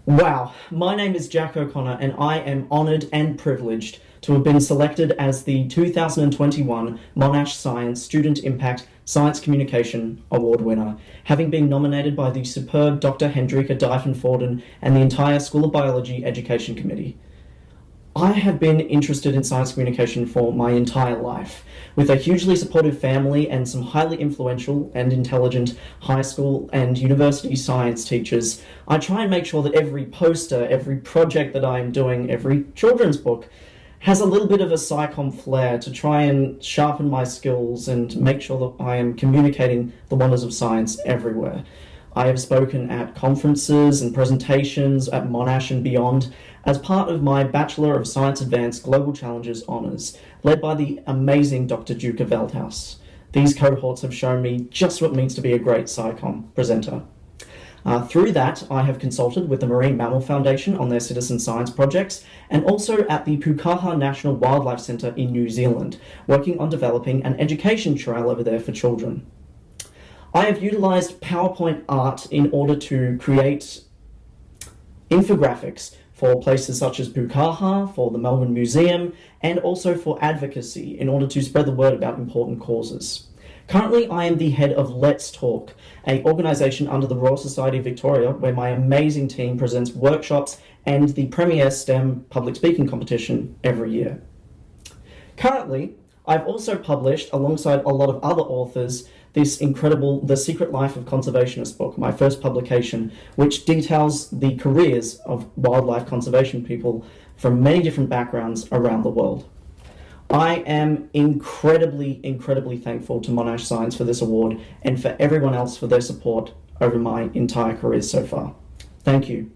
Wow, my name is Jack O'Connor, and I am honoured and privileged to have been selected as the 2021 Monash Science Student Impact Science Communication Award winner, having been nominated by the superb Dr. Hendrika Dyfenvoorden and the entire School of Biology Education Committee. I have been interested in science communication for my entire life. With a hugely supportive family and some highly influential and intelligent high school and university science teachers, I try and make sure that every poster, every project that I am doing, every children's book, has a little bit of a SciComm flair to try and sharpen my skills and make sure that I am communicating the wonders of science everywhere. I have spoken at conferences and presentations at Monash and beyond as part of my Bachelor of Science Advanced Global Challenges honours, led by the amazing Dr. Duca Veldhuis. These cohorts have shown me just what it means to be a great SciComm presenter. Through that, I have consulted with the Marine Mammal Foundation on their citizen science projects, and also at the Pukaha National Wildlife Centre in New Zealand, working on developing an education trail over there for children. I have utilised PowerPoint art in order to create infographics for places such as Pukaha, for the Melbourne Museum, and also for advocacy in order to spread the word about important causes. Currently, I am the head of Let's Talk, an organisation under the Royal Society of Victoria where my amazing team presents workshops and the premier STEM public speaking competition every year. Currently, I've also published, alongside a lot of other authors, this incredible The Secret Life of Conservationists book, my first publication, which details the careers of wildlife conservation people from many different backgrounds around the world. I am incredibly thankful to Monash Science for this award and for everyone else for their support over my entire career so far. Thank you.